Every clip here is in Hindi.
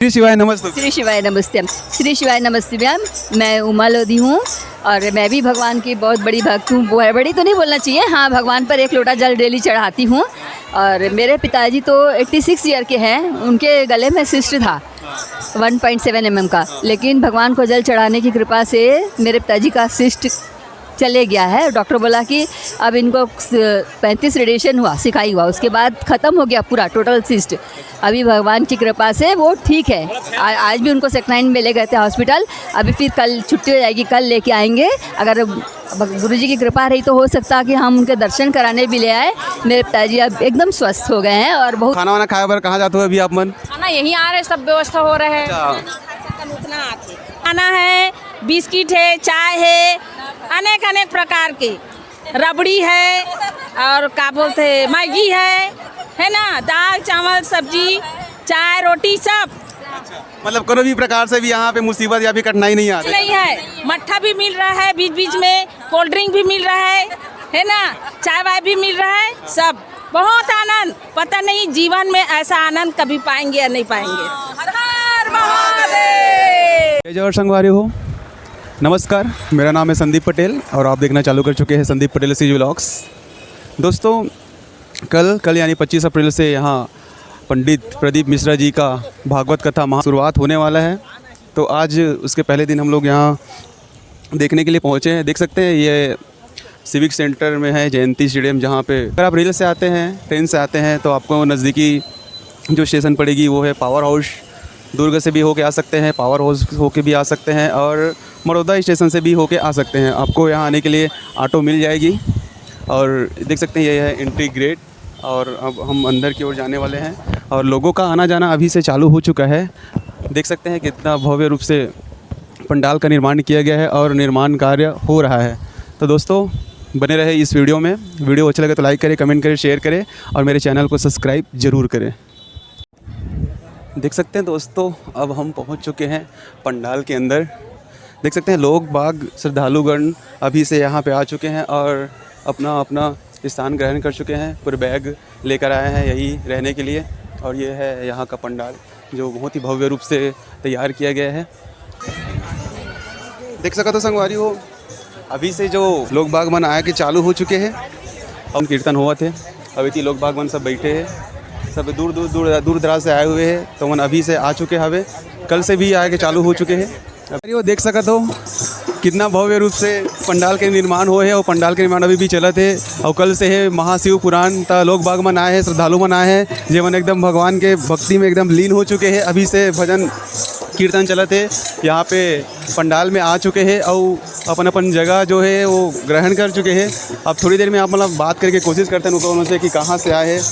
श्री शिवाय नमस्ते। श्री शिवाय नमस्ते। श्री शिवाय नमस्ते मैम। मैं उमा लोधी हूँ और मैं भी भगवान की बहुत बड़ी भक्त हूँ। बड़ी तो नहीं बोलना चाहिए, हाँ, भगवान पर एक लोटा जल डेली चढ़ाती हूँ। और मेरे पिताजी तो 86 ईयर के हैं, उनके गले में सिस्ट था 1.7 mm का, लेकिन भगवान को जल चढ़ाने की कृपा से मेरे पिताजी का सिस्ट चले गया है। डॉक्टर बोला कि अब इनको 35 रेडिएशन हुआ, सिकाई हुआ, उसके बाद ख़त्म हो गया पूरा टोटल सिस्ट। अभी भगवान की कृपा से वो ठीक है। आज भी उनको सेक्नाइन में ले गए थे हॉस्पिटल, अभी फिर कल छुट्टी हो जाएगी, कल लेके आएंगे। अगर गुरुजी की कृपा रही तो हो सकता कि हम उनके दर्शन कराने भी ले आए। मेरे पिताजी अब एकदम स्वस्थ हो गए हैं। और बहुत खाना वाना खाया बार कहाँ जाते हो अभी आप मन? खाना यहीं आ रहे, सब व्यवस्था हो रहा है। खाना है, बिस्किट है, चाय है, अनेक अनेक प्रकार के, रबड़ी है और क्या बोलते हैं मैगी है ना, दाल चावल सब्जी चाय रोटी सब। मतलब कोई भी प्रकार से भी यहाँ पे मुसीबत या भी कठिनाई नहीं आती? नहीं है, मट्ठा भी मिल रहा है, बीच बीच में कोल्ड ड्रिंक भी मिल रहा है ना, चाय वाय भी मिल रहा है, सब बहुत आनंद। पता नहीं जीवन में ऐसा आनंद कभी पाएंगे या नहीं पाएंगे। हर हर महादेव। जय जवाहर संगवारी हो। नमस्कार, मेरा नाम है संदीप पटेल और आप देखना चालू कर चुके हैं संदीप पटेल सीजी व्लॉग्स। दोस्तों, कल यानी 25 अप्रैल से यहाँ पंडित प्रदीप मिश्रा जी का भागवत कथा महा शुरुआत होने वाला है। तो आज उसके पहले दिन हम लोग यहाँ देखने के लिए पहुँचे हैं। देख सकते हैं ये सिविक सेंटर में है, जयंती स्टेडियम, जहाँ पे अगर आप रेल से आते हैं, ट्रेन से आते हैं तो आपको नज़दीकी जो स्टेशन पड़ेगी वो है पावर हाउस। दुर्ग से भी होके आ सकते हैं, पावर हाउस होके भी आ सकते हैं और मरौदा स्टेशन से भी होके आ सकते हैं। आपको यहाँ आने के लिए ऑटो मिल जाएगी। और देख सकते हैं ये है एंट्री गेट और अब हम अंदर की ओर जाने वाले हैं और लोगों का आना जाना अभी से चालू हो चुका है। देख सकते हैं कितना भव्य रूप से पंडाल का निर्माण किया गया है और निर्माण कार्य हो रहा है। तो दोस्तों, बने रहे इस वीडियो में। वीडियो अच्छा लगे तो लाइक करें, कमेंट करें, शेयर करें और मेरे चैनल को सब्सक्राइब ज़रूर करें। देख सकते हैं दोस्तों, अब हम पहुंच चुके हैं पंडाल के अंदर। देख सकते हैं लोग बाग श्रद्धालुगण अभी से यहाँ पे आ चुके हैं और अपना अपना स्थान ग्रहण कर चुके हैं। पूरे बैग लेकर आए हैं यही रहने के लिए। और ये है यहाँ का पंडाल जो बहुत ही भव्य रूप से तैयार किया गया है। देख सका तो संगवारी हो, अभी से जो लोग बाग मन आए के चालू हो चुके हैं। हम कीर्तन हुआ थे, अभी थी लोग बाग मन सब बैठे हैं, सब दूर दराज से आए हुए हैं। तो मन अभी से आ चुके हवे, कल से भी आए के चालू हो चुके हैं। अरे वो देख सका तो कितना भव्य रूप से पंडाल के निर्माण हुए हैं और पंडाल के निर्माण अभी भी चलत है। और कल से है महाशिव पुराण, ता लोग बाग मन आए हैं, श्रद्धालु मन आए हैं, जे मन एकदम भगवान के भक्ति में एकदम लीन हो चुके हैं। अभी से भजन कीर्तन चलत है, यहाँ पे पंडाल में आ चुके हैं और अपन अपन जगह जो है वो ग्रहण कर चुके हैं। अब थोड़ी देर में आप मतलब बात करके कोशिश करते हैं उनसे कि कहाँ से आए हैं,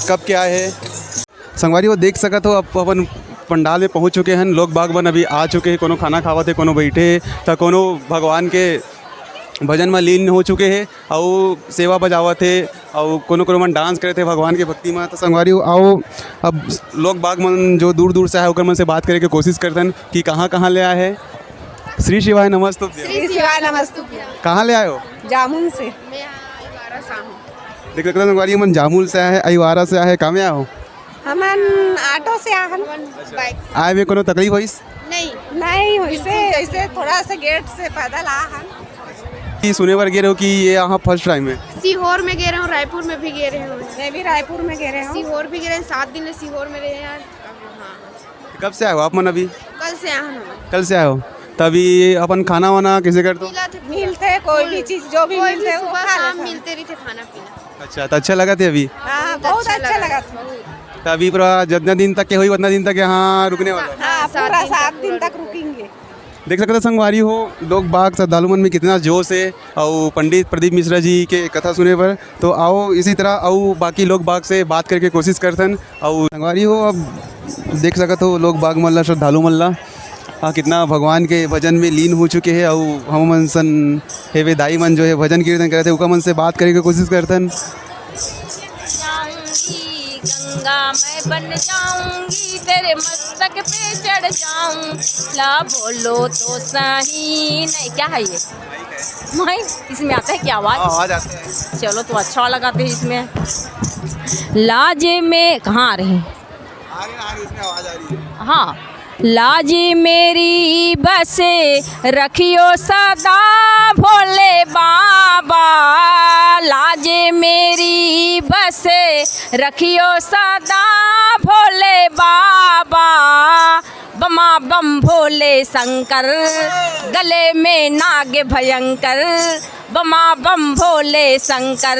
कब क्या है। संगवारी वो देख सका तो अब अपन पंडाल में पहुंच चुके हैं। लोग बाग बन अभी आ चुके हैं, कोनो खाना खावत है, कोनो बैठे तो कोनो भगवान के भजन में लीन हो चुके हैं और सेवा बजावत है और कोनो मन डांस करे थे भगवान के भक्ति में। तो संगवारी आओ, अब लोग बाग मन जो दूर दूर से आए होकर मन से बात करे के कोशिश करते हैं कि कहाँ कहाँ ले आए हैं। श्री शिवाय नमस्ते। श्री शिवाय नमस्ते। कहाँ ले आए हो? जामुन से। मैं आईवारा से हूँ। देख सकते संगवारी मन जामुल से आए हैं, अईवारा से आए हैं। कहाँ में आए हो? हमन ऑटो से आहन। आए में कोनो तकलीफ हुई? नहीं वैसे ऐसे थोड़ा सा गेट से पैदल आहन। सुने पर गे रहे हो कि ये यहाँ फर्स्ट टाइम है? सीहोर में गए रहे हूँ, रायपुर में भी गए रहे हूँ। मैं भी रायपुर में गए रहे हूँ, सीहोर भी गए रहे, 7 दिन सीहोर में रहे यार। हाँ, कब से आए हो आप मन? अभी कल से आए हम। कल से आए हो, तभी अपन खाना वाना कैसे करते हो? मिलते कोई भी चीज जो भी मिलते वो सुबह खा शाम लेते। मिलते रही थे खाना पीना। अच्छा, तो अच्छा लगा थे अभी? हाँ, बहुत अच्छा लगा था। तो अभी पूरा जितना दिन तक के हुई उतना दिन तक यहाँ रुकने वाला? हाँ, पूरा 7 दिन तक रुकेंगे। देख सकते संगवारी हो, लोग बाग श्रद्धालु मन में कितना जोश है और पंडित प्रदीप मिश्रा जी के कथा सुने पर। तो आओ इसी तरह आओ बाकी लोग बाग से बात करके कोशिश करते हैं। और संगवारी हो, अब देख सकते हो लोग बाग मल्ला श्रद्धालु मल्ला हाँ कितना भगवान के भजन में लीन हो चुके हैं। और हम मन सन हेवे दाई मन जो है भजन कीर्तन करते हैं, उनका मन से बात करके कोशिश करते हैं। गंगा मैं बन जाऊंगी, तेरे मस्तक पे चढ़ जाऊं, ला बोलो तो सही नहीं। क्या है ये? मैं इसमें आता है क्या आवाज़? आवाज़ आती है। चलो तो अच्छा लगाते हैं इसमें। लाजे में कहाँ आ रहे हैं? आ रही इसमें आवाज़ आ रही है। हाँ, लाजी मेरी बसे रखियो सदा भोले बाबा, लाजे मेरी बसे रखियो सदा भोले बाबा, बमा बम भोले शंकर गले में नाग भयंकर, बमा बम भोले शंकर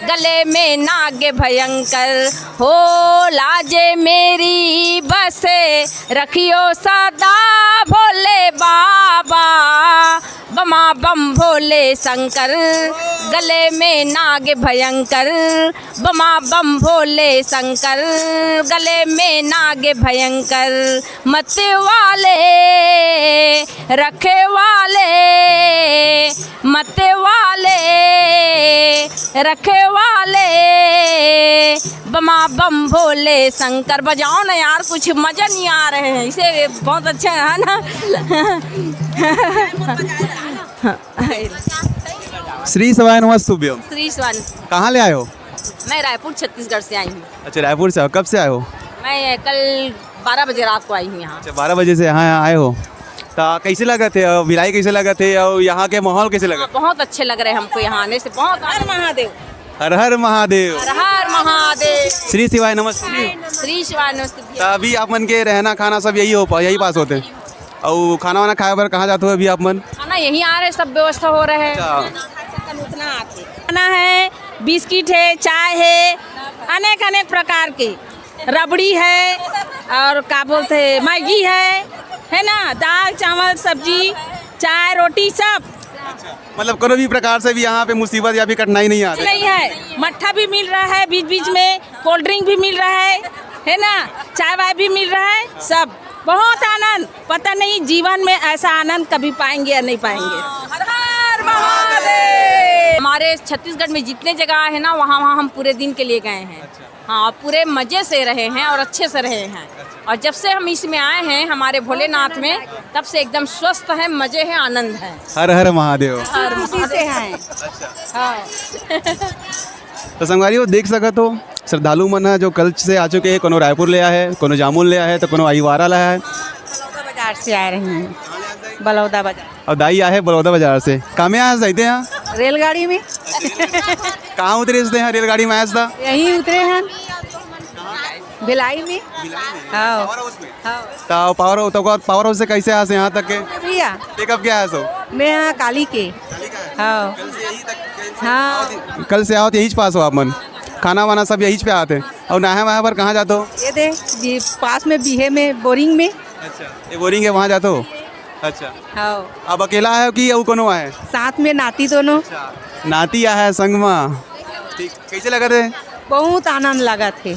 गले में नाग भयंकर, हो लाजे मेरी बसे रखियो सदा भोले बाबा, बमा बम भोले शंकर गले में नाग भयंकर, बमा बम भोले शंकर गले में नाग भयंकर, मत वाले रखे वाले, मत वाले रखे वाले, बमा बम भोले शंकर। बजाओ ना यार, कुछ मजा नहीं आ रहे हैं, इसे बहुत अच्छा है ना। श्री शिवाय नमस्तुभ्यम। श्री स्वान, कहाँ ले आए हो? मैं रायपुर छत्तीसगढ़ से आई हूँ। अच्छा, रायपुर से हो? कब से आए हो? मैं कल 12 बजे रात को आई हूँ यहाँ। अच्छा, 12 बजे से यहाँ आए हो। तो कैसे लगा थे, भिलाई कैसे लगा थे और यहाँ के माहौल कैसे लगा? बहुत अच्छे लग रहे हैं हमको यहाँ आने से, बहुत। हर महादेव, हर हर महादेव, हर हर महादेव, श्री शिवाय नमस्ते। श्री शिवाय नमस्ते। तो अभी आप मन के रहना खाना सब यही पास होते हैं, और खाना वाना खाए पर कहाँ जाते हो अभी आप मन? खाना यहीं आ रहे, सब व्यवस्था हो रहे हैं। खाना है, बिस्किट है, चाय है, अनेक अनेक प्रकार के, रबड़ी है और क्या बोलते हैं मैगी है ना, दाल चावल सब्जी चाय रोटी सब। मतलब कोई भी प्रकार से भी यहाँ पे मुसीबत या भी कठिनाई नहीं आती? नहीं है, मट्ठा भी मिल रहा है बीच बीच में, कोल्ड ड्रिंक भी मिल रहा है ना, चाय वाय भी मिल रहा है, सब बहुत आनंद। पता नहीं जीवन में ऐसा आनंद कभी पाएंगे या नहीं पाएंगे। हर हर महादेव। हमारे छत्तीसगढ़ में जितने जगह है ना, वहाँ हम पूरे दिन के लिए गए हैं। हाँ, पूरे मज़े से रहे हैं और अच्छे से रहे हैं। और जब से हम इसमें आए हैं हमारे भोलेनाथ में, तब से एकदम स्वस्थ है, मज़े हैं, आनंद है। हर हर महादेव। हर उसी से हैं। हाँ। तो संगवारी वो देख सकत हो, श्रद्धालु मन है जो कल से आ चुके हैं, कोनो रायपुर ले आया है, कोनो जामुन ले आया है, तो कोनो अहिवारा लाया है। बलौदा बाजार से आ रहे हैं, बलौदा बाजार। और दाई आए है बड़ौदा बाजार से। कहाँ में आया जाते हैं? रेलगाड़ी में। कहाँ उतरे थे यहाँ रेलगाड़ी में आया था? यहीं उतरे हैं, भिलाई में। हाँ तो पावर हाउस से कैसे आए यहाँ तक के? भैया पिकअप क्या है सो? मैं यहाँ काली के। हाँ हाँ, कल से आओ तो यही पास हो आप मन, खाना वाना सब यही पे आते हैं। और नहा वहाँ पर कहाँ जाते हो? ये दे पास में बीहे में बोरिंग में। अच्छा, ये बोरिंग है, वहाँ जाते हो? अच्छा, हाँ। अब अकेला है कि और कोनो है? साथ में नाती दोनों। नाती आया है संग में। ठीक, कैसे लगा थे? बहुत आनंद लगा थे।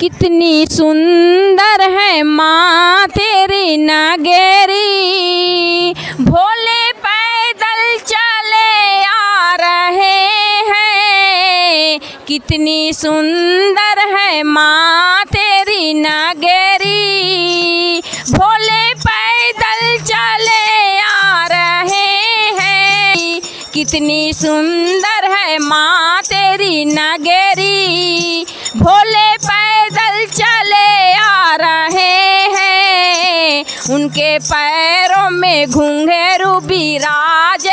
कितनी सुंदर है माँ तेरी नगरी, भोले पैदल चले आ रहे हैं। कितनी सुंदर है माँ तेरी नगरी, भोले पैदल चले आ रहे हैं। कितनी सुंदर है माँ तेरी नगरी, भोले पैदल चले आ रहे हैं। उनके पैरों में घुंघरू बिराजे,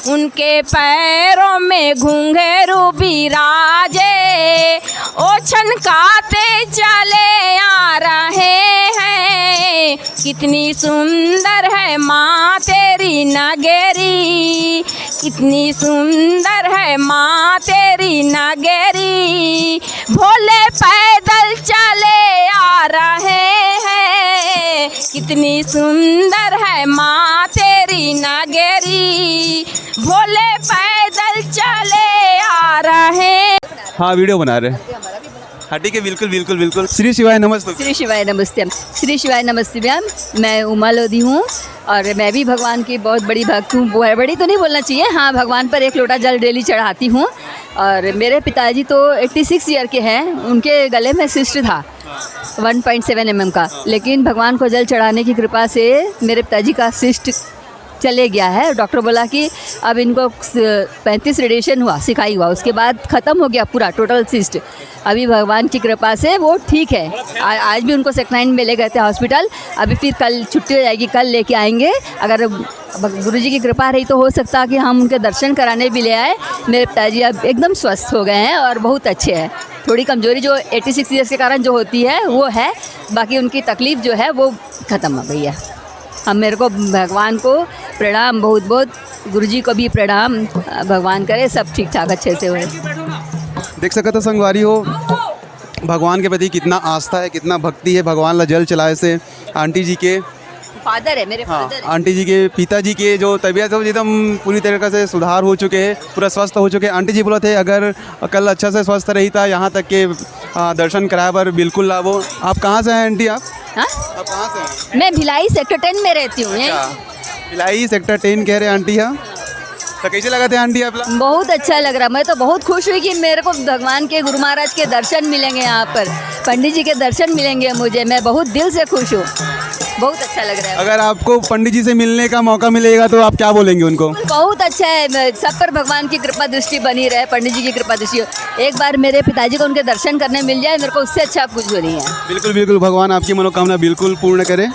उनके पैरों में घुंघरू बिराजे, ओ छनकाते चले आ रहे हैं। कितनी सुंदर है माँ तेरी नगरी, कितनी सुंदर है माँ तेरी नगरी, भोले पैदल चले आ रहे हैं। कितनी सुंदर है माँ तेरी नगरी, भोले पैदल चले आ रहे हैं। हाँ, वीडियो बना रहे हैं। हाँ ठीक है, बिल्कुल बिल्कुल बिल्कुल। श्री शिवाय नमस्ते। श्री शिवाय नमस्ते। श्री शिवाय नमस्ते मैम, मैं उमा लोधी हूँ और मैं भी भगवान की बहुत बड़ी भक्त हूँ। बड़ी तो नहीं बोलना चाहिए, हाँ, भगवान पर 1 लोटा जल डेली चढ़ाती हूँ। और मेरे पिताजी तो 86 ईयर के हैं, उनके गले में सिस्ट था 1.7 mm का, लेकिन भगवान को जल चढ़ाने की कृपा से मेरे पिताजी का सिस्ट चले गया है। डॉक्टर बोला कि अब इनको 35 रेडिएशन हुआ, सिकाई हुआ, उसके बाद ख़त्म हो गया पूरा टोटल सिस्ट। अभी भगवान की कृपा से वो ठीक है। आज भी उनको सेक्टर 9 में ले गए थे हॉस्पिटल। अभी फिर कल छुट्टी हो जाएगी, कल लेके आएंगे। अगर गुरुजी की कृपा रही तो हो सकता कि हम उनके दर्शन कराने भी ले आए। मेरे पिताजी अब एकदम स्वस्थ हो गए हैं और बहुत अच्छे हैं। थोड़ी कमज़ोरी जो 86 ईयर्स के कारण जो होती है वो है, बाकी उनकी तकलीफ़ जो है वो ख़त्म हो गई है। हम मेरे को भगवान को प्रणाम, बहुत बहुत गुरुजी को भी प्रणाम। भगवान करे सब ठीक ठाक अच्छे से होए। देख सकते हो संगवारी हो, भगवान के प्रति कितना आस्था है, कितना भक्ति है। भगवान ला जल चलाए से आंटी जी के फादर है मेरे, हाँ, फादर आंटी जी के पिताजी के जो तबीयत है वो एकदम पूरी तरीके से सुधार हो चुके हैं, पूरा स्वस्थ हो चुके हैं। आंटी जी बोला थे अगर कल अच्छा से स्वस्थ रही था यहाँ तक के दर्शन कराए पर बिल्कुल लाभो। आप कहाँ से हैं आंटी? आप हाँ? आप कहाँ से हैं? मैं भिलाई सेक्टर 10 में रहती हूँ। भिलाई सेक्टर 10 कह रहे हैं आंटी। हाँ, तो कैसे लगा थे आंटी आप? बहुत अच्छा लग रहा। मैं तो बहुत खुश हुई कि मेरे को भगवान के गुरु महाराज के दर्शन मिलेंगे, यहाँ पर पंडित जी के दर्शन मिलेंगे मुझे। मैं बहुत दिल से खुश हूँ, बहुत अच्छा लग रहा है। अगर आपको पंडित जी से मिलने का मौका मिलेगा तो आप क्या बोलेंगे उनको? बहुत अच्छा है, सब पर भगवान की कृपा दृष्टि बनी रहे, पंडित जी की कृपा दृष्टि। एक बार मेरे पिताजी को उनके दर्शन करने मिल जाए, मेरे को उससे अच्छा कुछ हो नहीं है। बिल्कुल बिल्कुल, भगवान आपकी मनोकामना बिल्कुल पूर्ण करे।